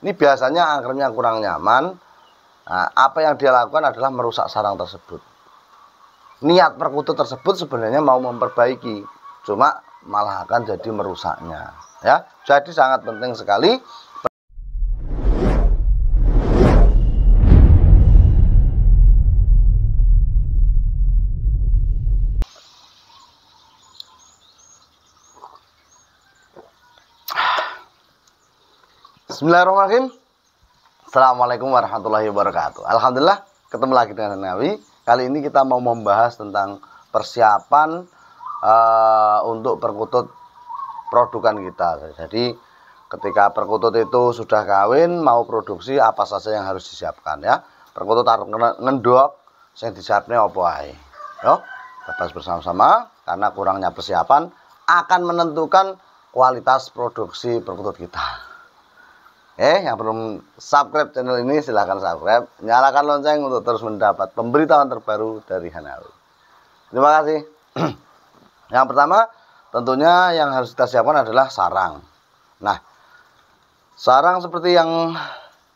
Ini biasanya angkernya kurang nyaman. Nah, apa yang dia lakukan adalah merusak sarang tersebut. Niat perkutut tersebut sebenarnya mau memperbaiki, cuma malah akan jadi merusaknya. Ya, jadi sangat penting sekali. Bismillahirrahmanirrahim. Assalamualaikum warahmatullahi wabarakatuh. Alhamdulillah ketemu lagi dengan Nabi. Kali ini kita mau membahas tentang persiapan untuk perkutut produkan kita. Jadi ketika perkutut itu sudah kawin mau produksi, apa saja yang harus disiapkan ya. Perkutut harus ngendok, yang disiapnya apa ae. Yo, kita bahas bersama-sama karena kurangnya persiapan akan menentukan kualitas produksi perkutut kita. Yang belum subscribe channel ini silahkan subscribe, nyalakan lonceng untuk terus mendapat pemberitahuan terbaru dari Hanawi. Terima kasih. Yang pertama tentunya yang harus kita siapkan adalah sarang. Nah, sarang seperti yang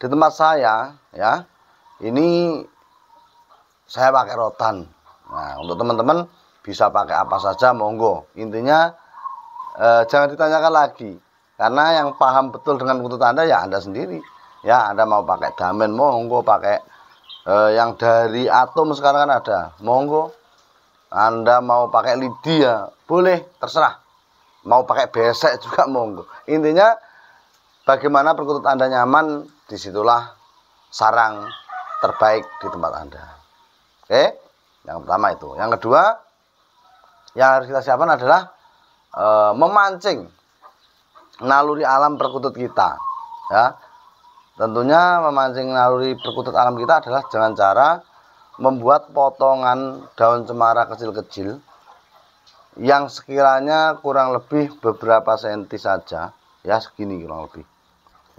di tempat saya ya, ini saya pakai rotan. Nah, untuk teman-teman bisa pakai apa saja monggo. Intinya jangan ditanyakan lagi. Karena yang paham betul dengan perkutut Anda ya Anda sendiri. Ya, Anda mau pakai damen monggo, pakai yang dari atom sekarang kan ada, monggo. Anda mau pakai lidi ya boleh, terserah. Mau pakai besek juga monggo. Intinya bagaimana perkutut Anda nyaman, disitulah sarang terbaik di tempat Anda. Oke, yang pertama itu. Yang kedua yang harus kita siapkan adalah memancing naluri alam perkutut kita ya. Tentunya memancing naluri perkutut alam kita adalah dengan cara membuat potongan daun cemara kecil-kecil yang sekiranya kurang lebih beberapa senti saja ya, segini kurang lebih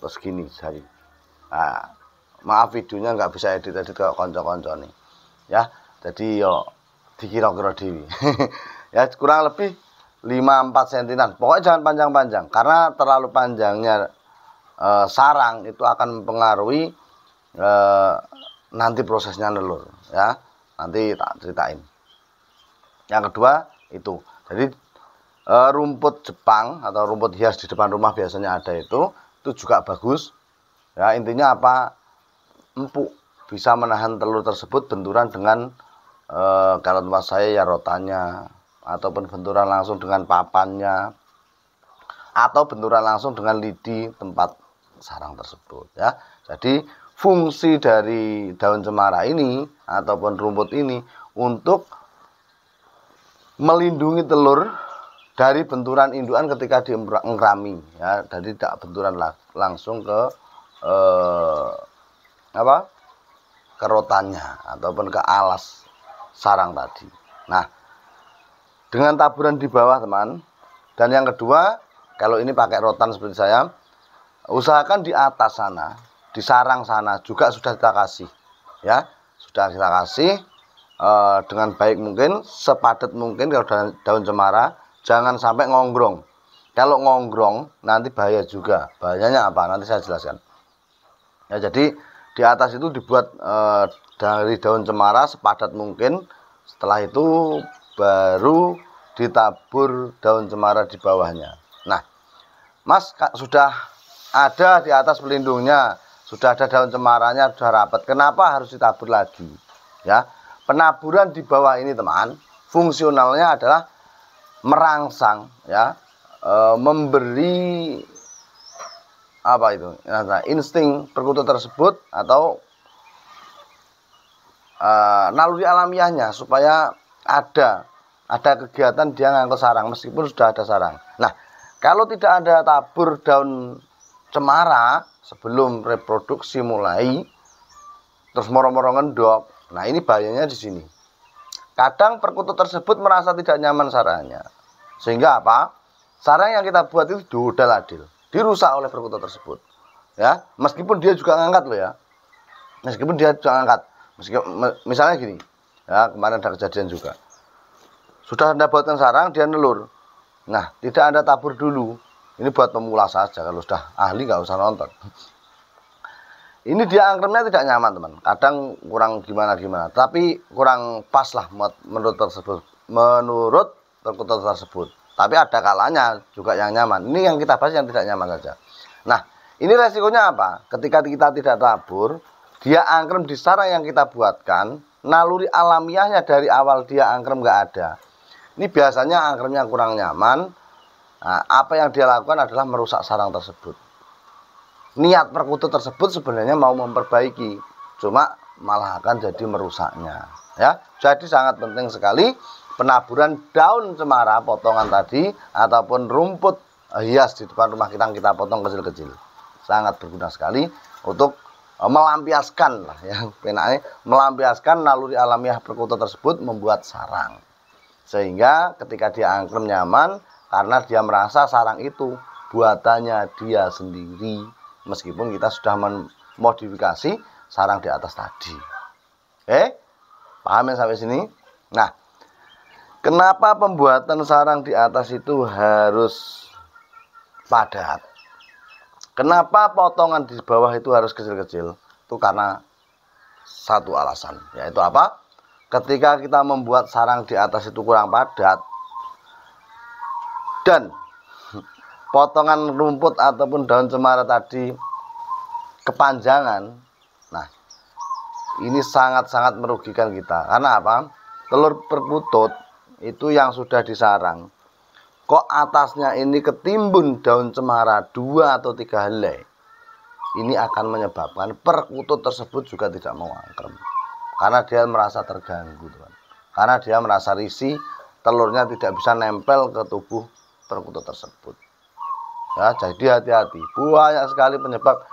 atau segini jari. Nah, maaf videonya nggak bisa edit ke konco-konco nih ya, jadi yo dikira-kira dewi. Ya, kurang lebih 5-4 sentinan. Pokoknya jangan panjang-panjang karena terlalu panjangnya sarang itu akan mempengaruhi nanti prosesnya nelur ya. Nanti tak ceritain. Yang kedua itu. Jadi rumput Jepang atau rumput hias di depan rumah biasanya ada itu juga bagus. Ya, intinya apa? Empuk, bisa menahan telur tersebut benturan dengan kalau tempat saya ya rotannya, ataupun benturan langsung dengan papannya, atau benturan langsung dengan lidi tempat sarang tersebut ya. Jadi fungsi dari daun cemara ini ataupun rumput ini untuk melindungi telur dari benturan indukan ketika diengrami ya. Jadi tidak benturan langsung ke ke rotannya ataupun ke alas sarang tadi. Nah, dengan taburan di bawah teman. Dan yang kedua, kalau ini pakai rotan seperti saya, usahakan di atas sana, di sarang sana juga sudah kita kasih ya, sudah kita kasih dengan baik mungkin, sepadat mungkin. Kalau daun cemara jangan sampai ngonggrong. Kalau ngonggrong nanti bahaya juga. Bahayanya apa? Nanti saya jelaskan ya. Jadi di atas itu dibuat dari daun cemara sepadat mungkin. Setelah itu baru ditabur daun cemara di bawahnya. Nah, Mas sudah ada di atas pelindungnya, sudah ada daun cemaranya, sudah rapat. Kenapa harus ditabur lagi? Ya, penaburan di bawah ini teman, fungsionalnya adalah merangsang ya, memberi apa itu? Insting perkutut tersebut atau naluri alamiahnya supaya ada kegiatan dia ngangkut sarang meskipun sudah ada sarang. Nah, kalau tidak ada tabur daun cemara sebelum reproduksi mulai, terus moro-moro ngendok, nah ini bahayanya di sini. Kadang perkutut tersebut merasa tidak nyaman sarangnya, sehingga apa? Sarang yang kita buat itu dodal-adil, dirusak oleh perkutut tersebut. Ya, meskipun dia juga ngangkat loh ya, meskipun dia juga ngangkat, misalnya gini, ya kemarin ada kejadian juga. Sudah Anda buatkan sarang, dia nelur. Nah, tidak Anda tabur dulu. Ini buat pemula saja. Kalau sudah ahli nggak usah nonton. Ini dia angkremnya tidak nyaman teman, kadang kurang gimana tapi kurang pas lah menurut perkutut tersebut. Tapi ada kalanya juga yang nyaman. Ini yang kita bahas yang tidak nyaman saja. Nah, ini resikonya apa? Ketika kita tidak tabur, dia angkrem di sarang yang kita buatkan, naluri alamiahnya dari awal dia angkrem nggak ada. Ini biasanya angkremnya kurang nyaman. Nah, apa yang dia lakukan adalah merusak sarang tersebut. Niat perkutut tersebut sebenarnya mau memperbaiki, cuma malah akan jadi merusaknya. Ya, jadi sangat penting sekali penaburan daun cemara potongan tadi ataupun rumput hias di depan rumah kita yang kita potong kecil-kecil. Sangat berguna sekali untuk melampiaskan lah ya, melampiaskan naluri alamiah perkutut tersebut membuat sarang. Sehingga ketika dia angkrem nyaman karena dia merasa sarang itu buatannya dia sendiri. Meskipun kita sudah memodifikasi sarang di atas tadi. Paham ya sampai sini? Nah, kenapa pembuatan sarang di atas itu harus padat? Kenapa potongan di bawah itu harus kecil-kecil? Itu karena satu alasan, yaitu apa? Ketika kita membuat sarang di atas itu kurang padat dan potongan rumput ataupun daun cemara tadi kepanjangan, nah ini sangat-sangat merugikan kita. Karena apa? Telur perkutut itu yang sudah disarang, kok atasnya ini ketimbun daun cemara 2 atau 3 helai, ini akan menyebabkan perkutut tersebut juga tidak mau angkrem. Karena dia merasa terganggu, teman. Karena dia merasa risih, telurnya tidak bisa nempel ke tubuh perkutut tersebut. Ya, jadi hati-hati. Banyak sekali penyebab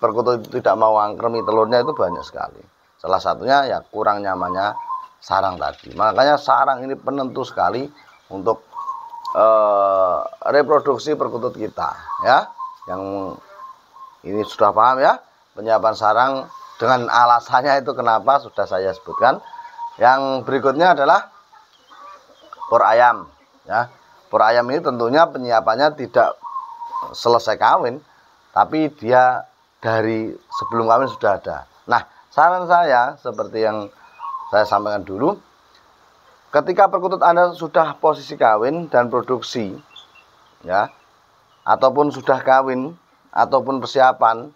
perkutut itu tidak mau angkremi telurnya, itu banyak sekali. Salah satunya ya kurang nyamannya sarang tadi. Makanya sarang ini penentu sekali untuk reproduksi perkutut kita. Ya, yang ini sudah paham ya, penyiapan sarang dengan alasannya itu kenapa sudah saya sebutkan. Yang berikutnya adalah pur ayam. Ya, pur ayam ini tentunya penyiapannya tidak selesai kawin, tapi dia dari sebelum kawin sudah ada. Nah, saran saya seperti yang saya sampaikan dulu, ketika perkutut Anda sudah posisi kawin dan produksi, ya, ataupun sudah kawin ataupun persiapan,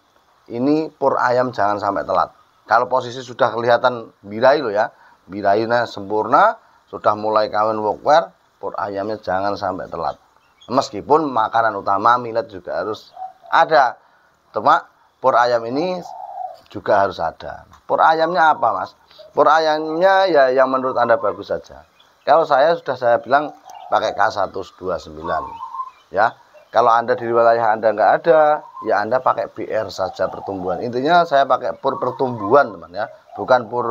ini pur ayam jangan sampai telat. Kalau posisi sudah kelihatan birahi loh ya, birahinya sempurna, sudah mulai kawin workwear, pur ayamnya jangan sampai telat. Meskipun makanan utama millet juga harus ada, cuma pur ayam ini juga harus ada. Pur ayamnya apa, Mas? Pur ayamnya ya yang menurut Anda bagus saja. Kalau saya sudah saya bilang pakai K129 ya. Kalau Anda di wilayah Anda nggak ada, ya Anda pakai BR saja pertumbuhan. Intinya saya pakai pur pertumbuhan, teman ya, bukan pur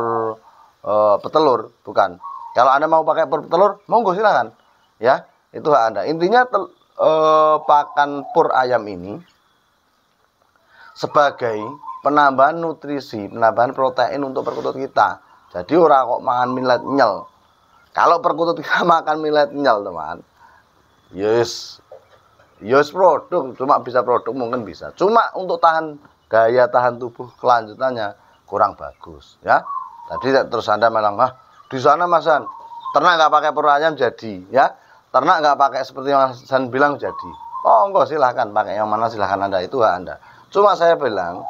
petelur, bukan. Kalau Anda mau pakai pur petelur, monggo silakan ya. Itu hak Anda. Intinya pakan pur ayam ini sebagai penambahan nutrisi, penambahan protein untuk perkutut kita. Jadi orang kok makan millet nyel. Kalau perkutut kita makan millet nyel, teman, yes produk, cuma bisa produk mungkin bisa. Cuma untuk daya tahan tubuh kelanjutannya kurang bagus, ya. Tadi terus Anda bilang, di sana Mas San, ternak nggak pakai pur ayam jadi, ya. Ternak nggak pakai seperti yang Mas San bilang jadi. Oh enggak, silahkan pakai yang mana silahkan Anda, itu hak Anda. Cuma saya bilang,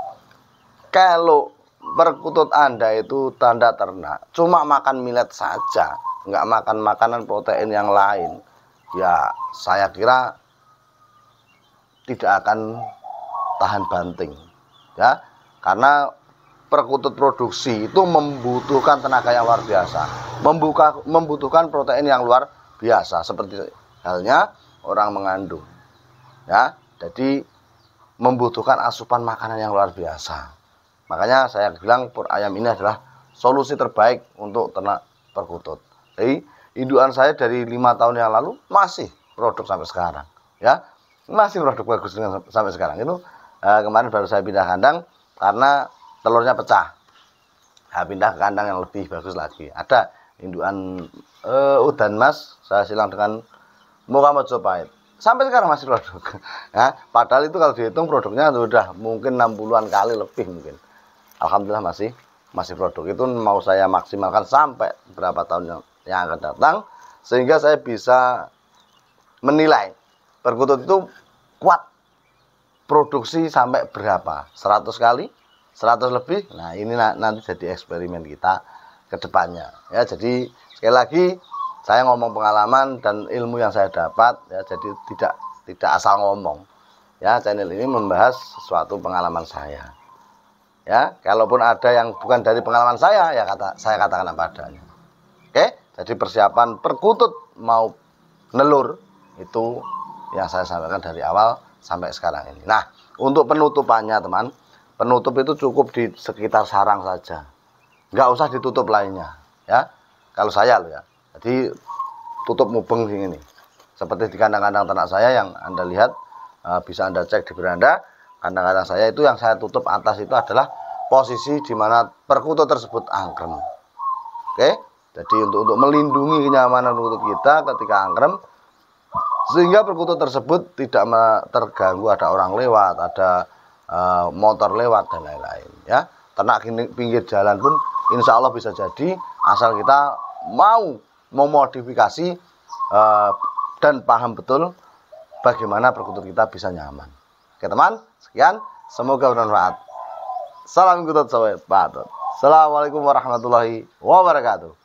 kalau perkutut Anda itu tanda ternak, cuma makan millet saja, nggak makan makanan protein yang lain, ya saya kira tidak akan tahan banting, ya. Karena perkutut produksi itu membutuhkan tenaga yang luar biasa, membutuhkan protein yang luar biasa, seperti halnya orang mengandung, ya. Jadi membutuhkan asupan makanan yang luar biasa. Makanya saya bilang pur ayam ini adalah solusi terbaik untuk ternak perkutut. Jadi indukan saya dari 5 tahun yang lalu masih produk sampai sekarang, ya. Masih produk bagus sampai sekarang. Itu kemarin baru saya pindah kandang karena telurnya pecah. Saya pindah ke kandang yang lebih bagus lagi. Ada indukan udan mas, saya silang dengan Muhammad Jopait. Sampai sekarang masih produk. Ya, padahal itu kalau dihitung produknya sudah mungkin 60-an kali lebih mungkin. alhamdulillah masih produk. Itu mau saya maksimalkan sampai berapa tahun yang akan datang, sehingga saya bisa menilai perkutut itu kuat produksi sampai berapa, 100 kali, 100 lebih. Nah ini nanti jadi eksperimen kita ke depannya ya. Jadi sekali lagi saya ngomong pengalaman dan ilmu yang saya dapat ya, jadi tidak asal ngomong ya. Channel ini membahas sesuatu pengalaman saya ya. Kalaupun ada yang bukan dari pengalaman saya ya, saya katakan apa adanya. Oke, jadi persiapan perkutut mau nelur itu yang saya sampaikan dari awal sampai sekarang ini. Nah, untuk penutupannya teman, penutup itu cukup di sekitar sarang saja, nggak usah ditutup lainnya ya. Kalau saya loh ya, jadi tutup mubeng ini seperti di kandang-kandang ternak saya yang Anda lihat, bisa Anda cek di beranda. Kandang-kandang saya itu yang saya tutup atas itu adalah posisi di mana perkutut tersebut angkrem. Oke, jadi untuk melindungi kenyamanan perkutut kita ketika angkrem, sehingga perkutut tersebut tidak terganggu, ada orang lewat, ada motor lewat dan lain-lain ya. Ternak pinggir jalan pun insya Allah bisa jadi, asal kita mau memodifikasi dan paham betul bagaimana perkutut kita bisa nyaman. Oke teman, sekian, semoga bermanfaat. Salam kutut sobat patut. Assalamualaikum warahmatullahi wabarakatuh.